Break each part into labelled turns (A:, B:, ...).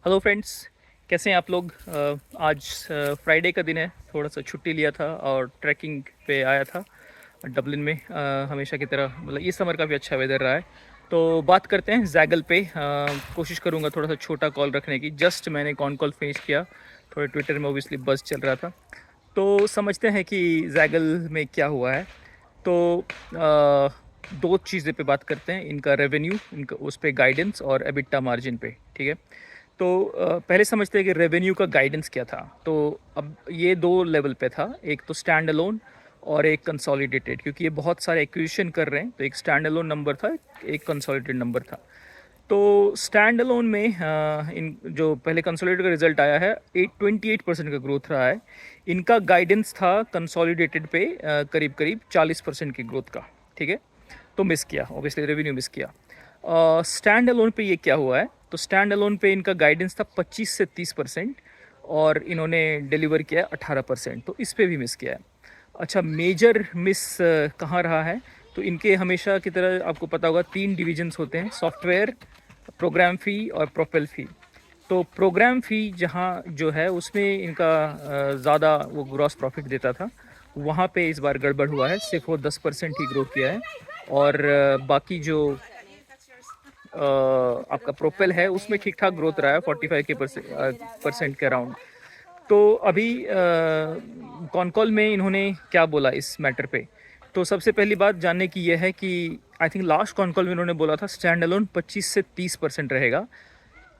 A: Hello friends, कैसे हैं आप लोग। आज फ्राइडे का दिन है। थोड़ा सा छुट्टी लिया था और ट्रैकिंग पे आया था डबलिन में। हमेशा की तरह मतलब इस समर का भी अच्छा वेदर रहा है। तो बात करते हैं जैगल पे। कोशिश करूँगा थोड़ा सा छोटा कॉल रखने की। जस्ट मैंने कॉल फिनिश किया। थोड़े ट्विटर में ओबियसली बज़ चल रहा था। तो समझते हैं कि जैगल में क्या हुआ है। तो दो चीज़ें पे बात करते हैं, इनका रेवेन्यू, इनका उस पे गाइडेंस और एबिटा मार्जिन पे। ठीक है। तो पहले समझते हैं कि रेवेन्यू का गाइडेंस क्या था। तो अब ये दो लेवल पे था, एक तो स्टैंड अलोन और एक कंसोलिडेटेड, क्योंकि ये बहुत सारे एक्विजिशन कर रहे हैं। तो एक स्टैंड अलोन नंबर था, एक कंसोलिडेटेड नंबर था। तो स्टैंड अलोन में इन जो पहले कंसोलिडेटेड का रिजल्ट आया है 28% का ग्रोथ रहा है। इनका गाइडेंस था कंसोलिडेटेड पे करीब करीब 40% की ग्रोथ का। ठीक है। तो मिस किया, ऑब्वियसली रेवेन्यू मिस किया। स्टैंड अलोन पे ये क्या हुआ है, तो स्टैंड अलोन पे इनका गाइडेंस था 25 से 30% और इन्होंने डिलीवर किया है 18%। तो इस पे भी मिस किया है। अच्छा, मेजर मिस कहाँ रहा है, तो इनके हमेशा की तरह आपको पता होगा तीन डिविजन्स होते हैं, सॉफ्टवेयर, प्रोग्राम फ़ी और प्रोपेल फ़ी। तो प्रोग्राम फ़ी जहाँ जो है उसमें इनका ज़्यादा वो ग्रॉस प्रॉफिट देता था, वहाँ पे इस बार गड़बड़ हुआ है। सिर्फ वो 10% ही ग्रो किया है। और बाकी जो आपका प्रोपेल है उसमें ठीक ठाक ग्रोथ रहा है 45 के परसेंट के अराउंड। तो अभी कॉन कॉल में इन्होंने क्या बोला इस मैटर पे। तो सबसे पहली बात जानने की यह है कि I think last con call में इन्होंने बोला था स्टैंड अलोन 25 से 30% रहेगा।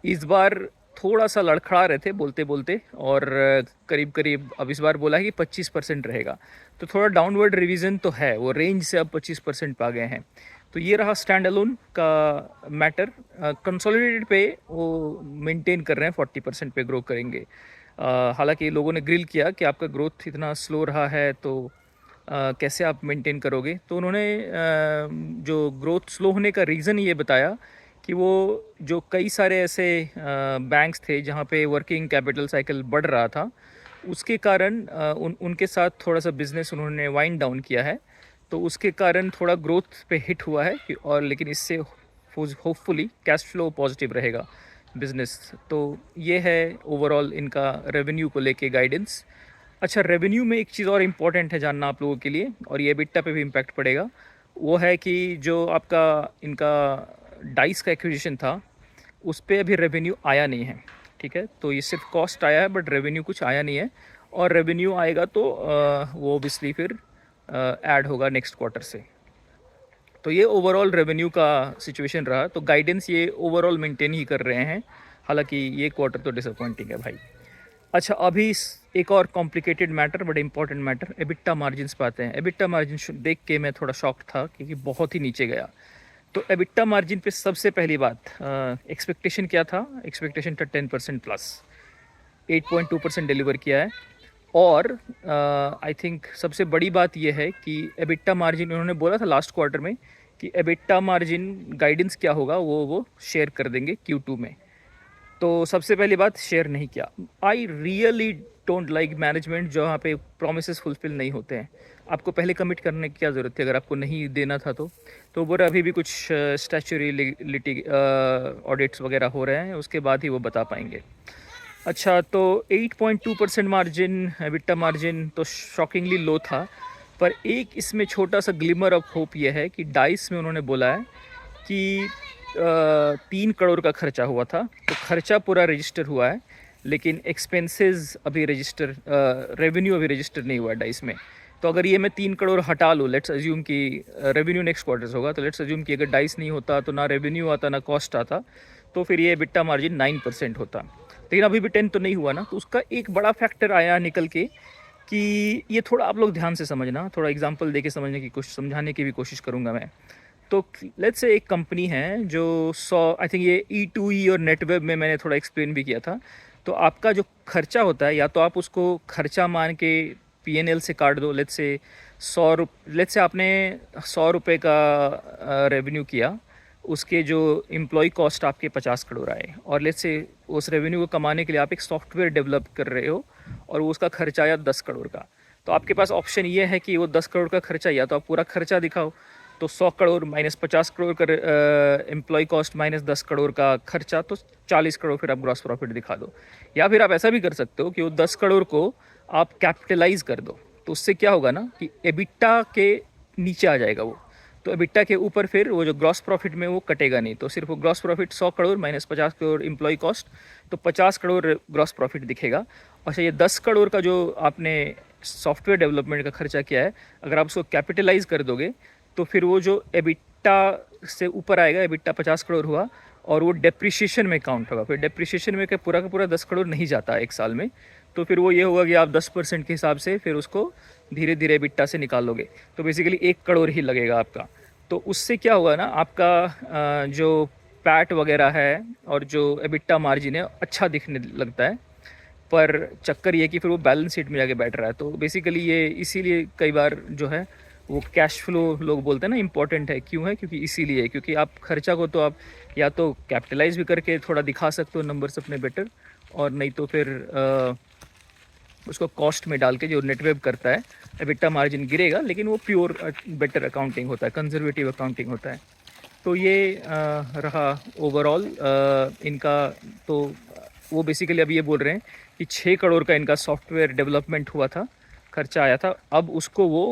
A: इस बार थोड़ा सा लड़खड़ा रहे थे बोलते बोलते, और करीब करीब अब इस बार बोला है कि 25% रहेगा। तो थोड़ा डाउनवर्ड रिवीजन तो है, वो रेंज से अब 25% पे आ गए हैं। तो ये रहा स्टैंड अलोन का मैटर। कंसोलिडेटेड पे वो मेंटेन कर रहे हैं 40% पे ग्रो करेंगे। हालांकि लोगों ने ग्रिल किया कि आपका ग्रोथ इतना स्लो रहा है तो कैसे आप मेंटेन करोगे। तो उन्होंने जो ग्रोथ स्लो होने का रीज़न ये बताया कि वो जो कई सारे ऐसे बैंक्स थे जहाँ पे वर्किंग कैपिटल साइकिल बढ़ रहा था, उसके कारण उनके साथ थोड़ा सा बिजनेस उन्होंने वाइंड डाउन किया है। तो उसके कारण थोड़ा ग्रोथ पे हिट हुआ है और लेकिन इससे होपफुली कैश फ्लो पॉजिटिव रहेगा बिजनेस। तो ये है ओवरऑल इनका रेवेन्यू को लेके गाइडेंस। अच्छा, रेवेन्यू में एक चीज़ और इम्पॉर्टेंट है जानना आप लोगों के लिए, और ये बिट्टा पे भी इम्पैक्ट पड़ेगा। वो है कि जो आपका इनका डाइस का एक्विजिशन था उस पे अभी रेवेन्यू आया नहीं है। ठीक है। तो ये सिर्फ कॉस्ट आया है बट रेवेन्यू कुछ आया नहीं है। और रेवेन्यू आएगा तो वो ओबियसली फिर ऐड होगा नेक्स्ट क्वार्टर से। तो ये ओवरऑल रेवेन्यू का सिचुएशन रहा। तो गाइडेंस ये ओवरऑल मेंटेन ही कर रहे हैं, हालांकि ये क्वार्टर तो डिसअपॉइंटिंग है भाई। अच्छा, अभी एक और कॉम्प्लिकेटेड मैटर, बड़ा इंपॉर्टेंट मैटर, एबिट्टा मार्जिन पे आते हैं। एबिट्टा मार्जिन देख के मैं थोड़ा शॉक था क्योंकि बहुत ही नीचे गया। तो एबिट्टा मार्जिन पे सबसे पहली बात, एक्सपेक्टेशन क्या था। एक्सपेक्टेशन था 10% प्लस, 8.2% डिलीवर किया है। और आई थिंक सबसे बड़ी बात यह है कि एबिट्टा मार्जिन उन्होंने बोला था लास्ट क्वार्टर में कि एबिट्टा मार्जिन गाइडेंस क्या होगा वो शेयर कर देंगे Q2 में। तो सबसे पहली बात, शेयर नहीं किया। I really don't like management जहाँ पे प्रोमिस फुलफिल नहीं होते हैं। आपको पहले कमिट करने की क्या ज़रूरत थी अगर आपको नहीं देना था तो बोरा अभी भी कुछ स्टैच्यूरी लिटी ऑडिट्स वगैरह हो रहे हैं, उसके बाद ही वो बता पाएंगे। अच्छा, तो 8.2% मार्जिन, एबिट्टा मार्जिन तो शॉकिंगली लो था। पर एक इसमें छोटा सा ग्लिमर ऑफ होप यह है कि डाइस में उन्होंने बोला है कि 3 करोड़ का खर्चा हुआ था। तो खर्चा पूरा रजिस्टर हुआ है लेकिन एक्सपेंसेस अभी रजिस्टर, रेवेन्यू अभी रजिस्टर नहीं हुआ है डाइस में। तो अगर ये मैं 3 करोड़ हटा लूँ, लेट्स अज्यूम कि रेवेन्यू नेक्स्ट क्वार्टर होगा, तो लेट्स अज्यूम कि अगर डाइस नहीं होता तो ना रेवेन्यू आता ना कॉस्ट आता, तो फिर ये बिट्टा मार्जिन 9% होता। लेकिन अभी भी 10 तो नहीं हुआ ना। तो उसका एक बड़ा फैक्टर आया निकल के कि ये थोड़ा आप लोग ध्यान से समझना, थोड़ा एग्जांपल देके समझने की कोशिश, समझाने की भी कोशिश करूँगा मैं। तो लेट्स से एक कंपनी है जो 100, आई थिंक ये E2E और नेटवेब में मैंने थोड़ा एक्सप्लेन भी किया था। तो आपका जो खर्चा होता है, या तो आप उसको खर्चा मान के P&L से काट दो। लेट्स से आपने 100 रुपये का रेवेन्यू किया, उसके जो एम्प्लॉय कॉस्ट आपके 50 करोड़ आए, और लेट्स से उस रेवेन्यू को कमाने के लिए आप एक सॉफ्टवेयर डेवलप कर रहे हो और वो उसका खर्चा आया 10 करोड़ का। तो आपके पास ऑप्शन ये है कि वो 10 करोड़ का खर्चा, या तो आप पूरा खर्चा दिखाओ तो 100 करोड़ माइनस 50 करोड़ का एम्प्लॉय कॉस्ट माइनस 10 करोड़ का खर्चा, तो 40 करोड़ फिर आप ग्रॉस प्रॉफिट दिखा दो। या फिर आप ऐसा भी कर सकते हो कि वो 10 करोड़ को आप कैपिटलाइज कर दो, तो उससे क्या होगा ना कि एबिटा के नीचे आ जाएगा वो, तो एबिटा के ऊपर फिर वो जो ग्रॉस प्रॉफिट में वो कटेगा नहीं, तो सिर्फ वो gross profit 100 crore minus 50 crore employee cost, तो 50 करोड़ ग्रॉस प्रॉफिट दिखेगा। अच्छा, ये 10 करोड़ का जो आपने सॉफ्टवेयर डेवलपमेंट का खर्चा किया है, अगर आप उसको कैपिटलाइज कर दोगे तो फिर वो जो एबिटा से ऊपर आएगा, एबिटा 50 करोड़ हुआ और वो डेप्रिसिएशन में काउंट होगा। फिर डेप्रिसिएशन में क्या पूरा का पूरा 10 करोड़ नहीं जाता एक साल में, तो फिर वो ये होगा कि आप 10% के हिसाब से फिर उसको धीरे धीरे एबिटा से निकालोगे, तो बेसिकली 1 करोड़ ही लगेगा आपका। तो उससे क्या होगा ना, आपका जो पैट वगैरह है और जो एबिटा मार्जिन है अच्छा दिखने लगता है, पर चक्कर ये कि फिर वो बैलेंस शीट में जाके बैठ रहा है। तो बेसिकली ये इसीलिए कई बार जो है वो कैश फ्लो लोग बोलते हैं ना इम्पॉर्टेंट है, क्यों है, क्योंकि इसीलिए, क्योंकि आप खर्चा को तो आप या तो कैपिटलाइज भी करके थोड़ा दिखा सकते हो नंबर्स अपने बेटर, और नहीं तो फिर उसको कॉस्ट में डाल के जो नेटवेब करता है एबिटा मार्जिन गिरेगा, लेकिन वो प्योर बेटर अकाउंटिंग होता है, कंजर्वेटिव अकाउंटिंग होता है। तो ये रहा ओवरऑल इनका। तो वो बेसिकली अब ये बोल रहे हैं कि 6 करोड़ का इनका सॉफ्टवेयर डेवलपमेंट हुआ था, खर्चा आया था, अब उसको वो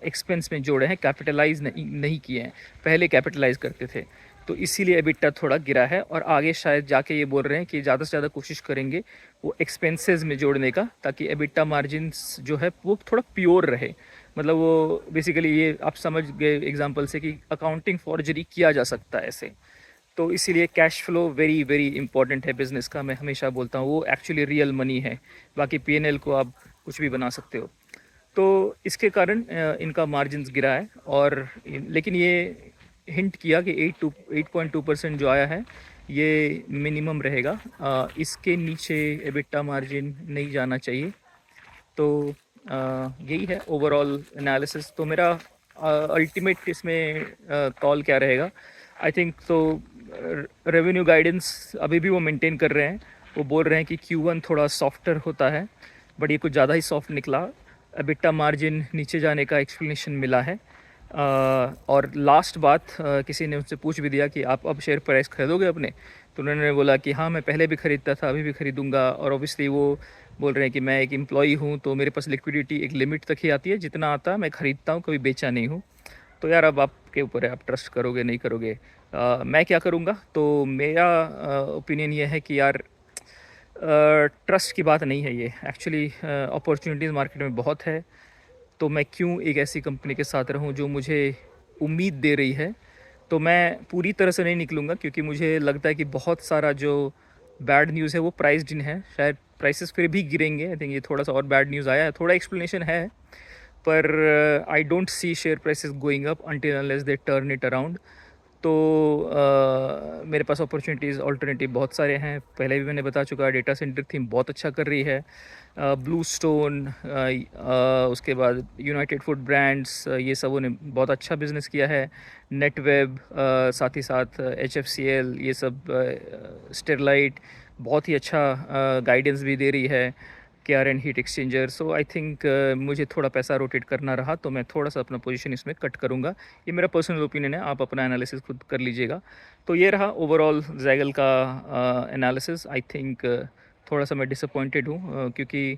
A: एक्सपेंस में जोड़े हैं, कैपिटलाइज नहीं किए हैं, पहले कैपिटलाइज करते थे, तो इसीलिए एबिटा थोड़ा गिरा है। और आगे शायद जाके ये बोल रहे हैं कि ज़्यादा से ज़्यादा कोशिश करेंगे वो एक्सपेंसेस में जोड़ने का, ताकि एबिटा मार्जिन्स जो है वो थोड़ा प्योर रहे। मतलब वो बेसिकली ये आप समझ गए एग्जांपल से कि अकाउंटिंग फॉर्जरी किया जा सकता है ऐसे। तो इसीलिए cash flow very very important है बिज़नेस का, मैं हमेशा बोलता हूँ, वो एक्चुअली रियल मनी है, बाकी पीएनएल को आप कुछ भी बना सकते हो। तो इसके कारण इनका मार्जिन्स गिरा है, और लेकिन ये हिंट किया कि 8.2% जो आया है ये मिनिमम रहेगा, इसके नीचे एबिटा मार्जिन नहीं जाना चाहिए। तो यही है ओवरऑल एनालिसिस। तो मेरा अल्टीमेट इसमें कॉल क्या रहेगा, आई थिंक तो रेवेन्यू गाइडेंस अभी भी वो मेंटेन कर रहे हैं, वो बोल रहे हैं कि Q1 थोड़ा सॉफ्टर होता है, बट ये कुछ ज़्यादा ही सॉफ्ट निकला। एबिटा मार्जिन नीचे जाने का एक्सप्लेनेशन मिला है। और लास्ट बात, किसी ने उनसे पूछ भी दिया कि आप अब शेयर प्राइस खरीदोगे अपने, तो उन्होंने बोला कि हाँ मैं पहले भी ख़रीदता था, अभी भी ख़रीदूँगा। और ऑब्वियसली वो बोल रहे हैं कि मैं एक एम्प्लॉई हूँ, तो मेरे पास लिक्विडिटी एक लिमिट तक ही आती है, जितना आता है मैं ख़रीदता हूँ, कभी बेचा नहीं हूँ। तो यार अब आपके ऊपर है, आप ट्रस्ट करोगे नहीं करोगे। मैं क्या करूँगा, तो मेरा ओपिनियन ये है कि यार ट्रस्ट की बात नहीं है ये, एक्चुअली अपॉर्चुनिटीज़ मार्केट में बहुत है, तो मैं क्यों एक ऐसी कंपनी के साथ रहूं जो मुझे उम्मीद दे रही है। तो मैं पूरी तरह से नहीं निकलूँगा, क्योंकि मुझे लगता है कि बहुत सारा जो बैड न्यूज़ है वो प्राइस्ड इन है, शायद प्राइसेस फिर भी गिरेंगे। आई थिंक ये थोड़ा सा और बैड न्यूज़ आया है, थोड़ा एक्सप्लेनेशन है, पर I don't C share prices going up until unless they turn it around. तो मेरे पास अपॉर्चुनिटीज़ अल्टरनेटिव बहुत सारे हैं, पहले भी मैंने बता चुका, डेटा सेंटर थीम बहुत अच्छा कर रही है, ब्लू स्टोन, उसके बाद यूनाइटेड फूड ब्रांड्स, ये सबों ने बहुत अच्छा बिज़नेस किया है, नेटवेब, साथ ही साथ HFCL, ये सब स्टेरलाइट बहुत ही अच्छा गाइडेंस भी दे रही है, KRN heat exchanger. So I think मुझे थोड़ा पैसा रोटेट करना रहा, तो मैं थोड़ा सा अपना पोजीशन इसमें कट करूँगा। ये मेरा पर्सनल ओपिनियन है, आप अपना एनालिसिस खुद कर लीजिएगा। तो ये रहा ओवरऑल जैगल का एनालिसिस। आई थिंक थोड़ा सा मैं डिसअपॉइंटेड हूँ, क्योंकि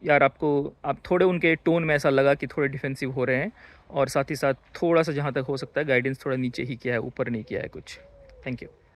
A: यार आप थोड़े उनके टोन में ऐसा लगा कि थोड़े डिफेंसिव हो रहे हैं, और साथ ही साथ थोड़ा सा जहाँ तक हो सकता है गाइडेंस थोड़ा नीचे ही किया है, ऊपर नहीं किया है कुछ। Thank you.